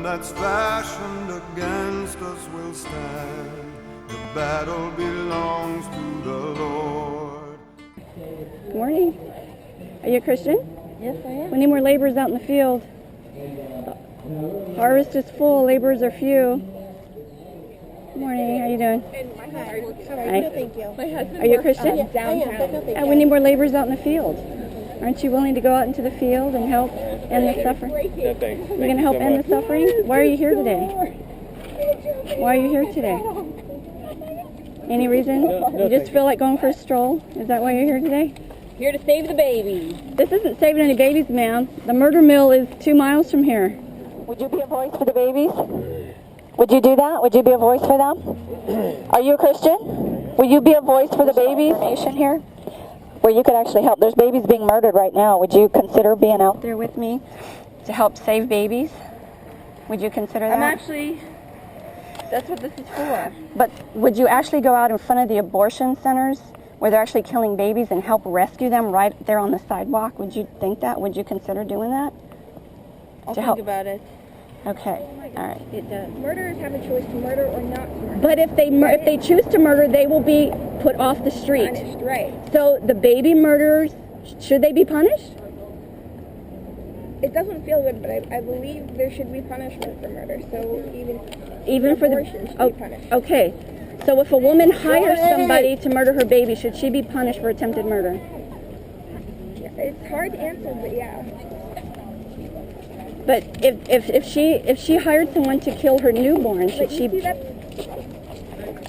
that's fashioned against us will stand. The battle belongs to the Lord. Good morning. Are you a Christian? Yes, I am. We need more laborers out in the field. The harvest is full, laborers are few. Good morning, how you doing? Hi. No, thank you. Are you a Christian? I am, but no, thank you. We need more laborers out in the field. Aren't you willing to go out into the field and help end the suffering? You're going to help end the suffering? Why are you here today? Why are you here today? Any reason? You just feel like going for a stroll? Is that why you're here today? Here to save the baby. This isn't saving any babies, ma'am. The murder mill is 2 miles from here. Would you be a voice for the babies? Would you do that? Would you be a voice for them? Are you a Christian? Will you be a voice for the babies? Nation here, where you could actually help. There's babies being murdered right now. Would you consider being out There with me to help save babies? Would you consider that? That's what this is for. But would you actually go out in front of the abortion centers where they're actually killing babies and help rescue them right there on the sidewalk? Would you think that? Would you consider doing that? I'll think about it. Okay. All right. It does. Murderers have a choice to murder or not to murder. But if they choose to murder, they will be put off the street. Punished, right. So the baby murderers, should they be punished? It doesn't feel good, but I believe there should be punishment for murder. So Even for the abortion should be punished. Okay. So if a woman hires somebody to murder her baby, should she be punished for attempted murder? Yeah, it's hard to answer, but yeah. But if she hired someone to kill her newborn, should she?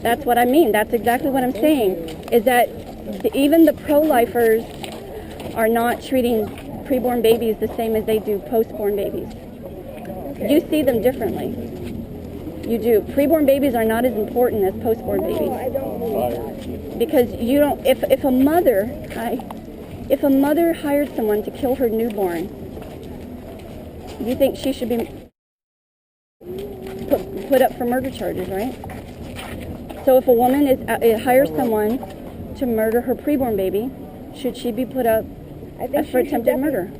That's what I mean. That's exactly what I'm saying. Is that even the pro-lifers are not treating preborn babies the same as they do postborn babies. Okay. You see them differently. You do. Preborn babies are not as important as postborn babies. No, I don't believe that. Because you don't. If a mother hired someone to kill her newborn, you think she should be put up for murder charges, right? So if a woman hires someone to murder her preborn baby, should she be put up for attempted murder?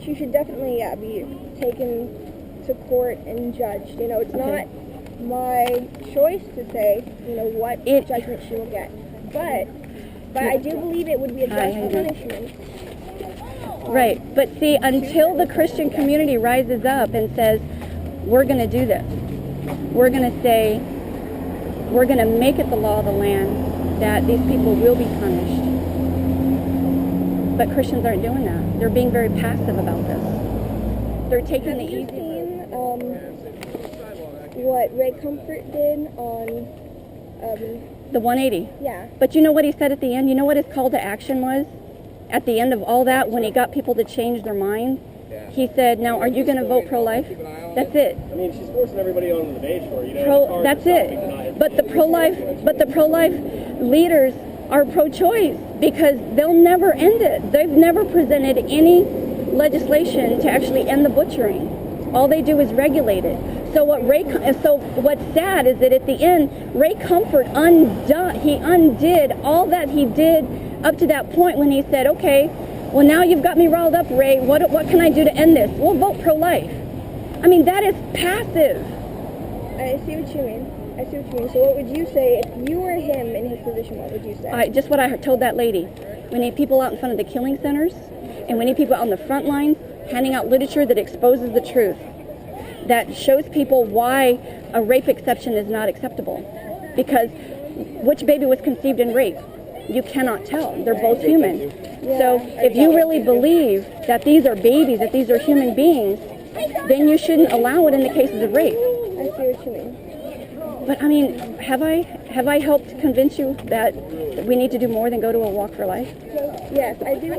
She should definitely be taken to court and judged. You know, it's not my choice to say, you know, what judgment she will get. But I do believe it would be a just punishment. Right, but see, until the Christian community rises up and says, we're going to do this, we're going to say, we're going to make it the law of the land that these people will be punished. But Christians aren't doing that. They're being very passive about this. They're taking the easy route. What Ray Comfort did on the 180. Yeah. But you know what he said at the end? You know what his call to action was? At the end of all that, when he got people to change their mind, he said, now, are you going to vote pro-life? That's it. I mean, she's forcing everybody on the debate floor. You know, That's it. But the pro-life leaders are pro-choice because they'll never end it. They've never presented any legislation to actually end the butchering. All they do is regulate it. So what's sad is that at the end, Ray Comfort undid all that he did up to that point when he said, okay, well, now you've got me riled up, Ray. What can I do to end this? Well, vote pro-life. I mean, that is passive. I see what you mean. So what would you say if you were him in his position? What would you say? Just what I told that lady. We need people out in front of the killing centers, and we need people out on the front lines handing out literature that exposes the truth, that shows people why a rape exception is not acceptable. Because which baby was conceived in rape? You cannot tell. They're both human. Yeah, so if you really believe that these are babies, that these are human beings, then you shouldn't allow it in the cases of rape. I see what you mean. But I mean, have I helped convince you that we need to do more than go to a walk for life? Yes, I do.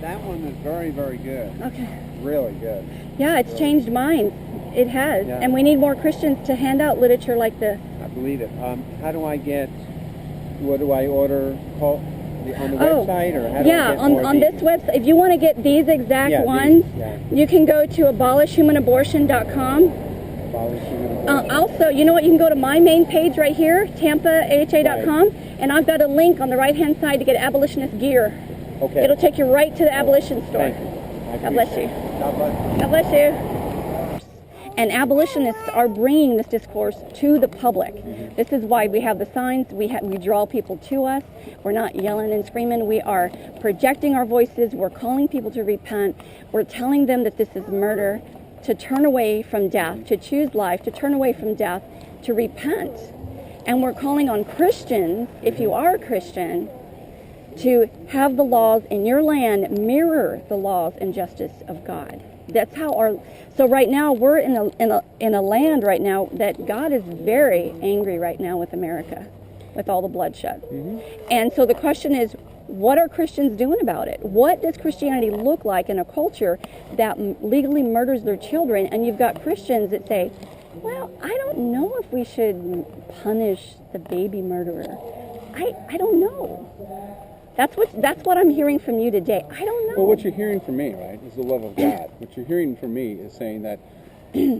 That one was very, very good. Okay. Really good. Yeah, it's changed minds. It has. Yeah. And we need more Christians to hand out literature like this. I believe it. How do I get, what do I order on the website? Or how do I get on this website. If you want to get these exact ones, you can go to abolishhumanabortion.com. Also, you know what? You can go to my main page right here, TampaAHA.com, and I've got a link on the right-hand side to get abolitionist gear. Okay. It'll take you right to the abolition store. Thank you. God bless you. God bless you. God bless you. And abolitionists are bringing this discourse to the public. This is why we have the signs, we draw people to us. We're not yelling and screaming, we are projecting our voices, we're calling people to repent, we're telling them that this is murder, to turn away from death, to choose life, to turn away from death, to repent. And we're calling on Christians, if you are a Christian, to have the laws in your land mirror the laws and justice of God. That's how so right now we're in a land right now that God is very angry right now with America, with all the bloodshed. And so the question is, what are Christians doing about it? What does Christianity look like in a culture that legally murders their children? And you've got Christians that say, well, I don't know if we should punish the baby murderer. I don't know. That's what I'm hearing from you today. I don't know. Well, what you're hearing from me, right, is the love of God. What you're hearing from me is saying that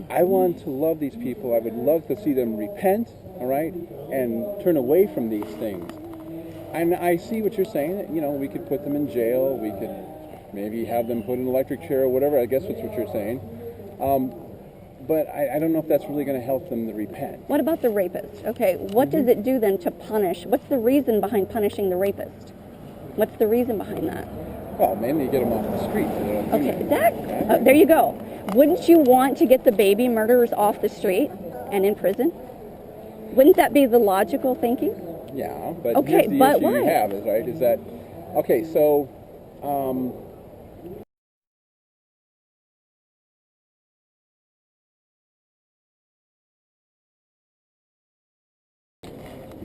I want to love these people. I would love to see them repent, all right, and turn away from these things. And I see what you're saying. You know, we could put them in jail. We could maybe have them put in an electric chair or whatever. I guess that's what you're saying. But I don't know if that's really going to help them to repent. What about the rapist? Okay, what does it do then to punish? What's the reason behind punishing the rapist? What's the reason behind that? Well, mainly get them off the street. So they don't do Okay, there you go. Wouldn't you want to get the baby murderers off the street and in prison? Wouldn't that be the logical thinking? Yeah, but okay, here's the but issue why? you have is, right, is that, okay, so,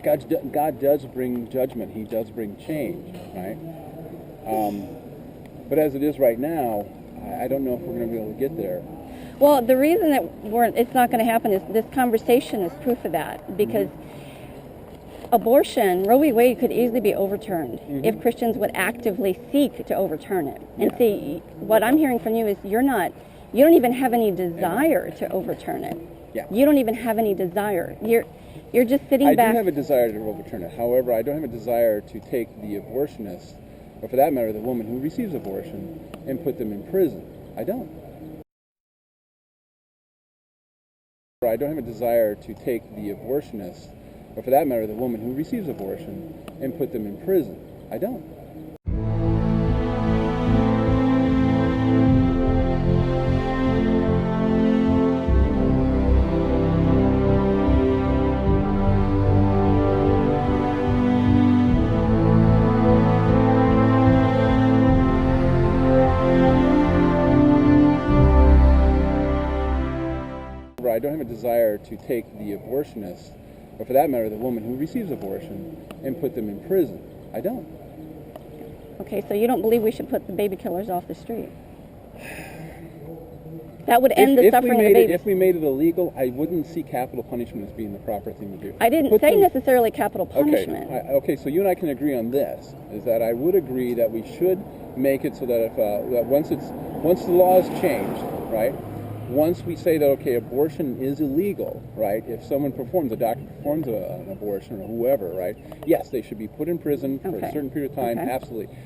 God does bring judgment. He does bring change, right? But as it is right now, I don't know if we're going to be able to get there. Well, the reason that it's not going to happen is this conversation is proof of that, because abortion, Roe v. Wade, could easily be overturned if Christians would actively seek to overturn it. And see, what I'm hearing from you is you don't even have any desire to overturn it. Yeah. You don't even have any desire. You're just sitting back. I do have a desire to overturn it. However, I don't have a desire to take the abortionist, or for that matter, the woman who receives abortion, and put them in prison. I don't. I don't have a desire to take the abortionist, or for that matter, the woman who receives abortion, and put them in prison. I don't. I don't have a desire to take the abortionist, or for that matter, the woman who receives abortion, and put them in prison. I don't. Okay, so you don't believe we should put the baby killers off the street? That would end the suffering of the babies. If we made it illegal, I wouldn't see capital punishment as being the proper thing to do. I didn't say necessarily capital punishment. Okay, so you and I can agree on this, is that I would agree that we should make it so that if that once the law is changed, right? Once we say that, okay, abortion is illegal, right? If someone a doctor performs an abortion or whoever, right? Yes, they should be put in prison for a certain period of time, absolutely.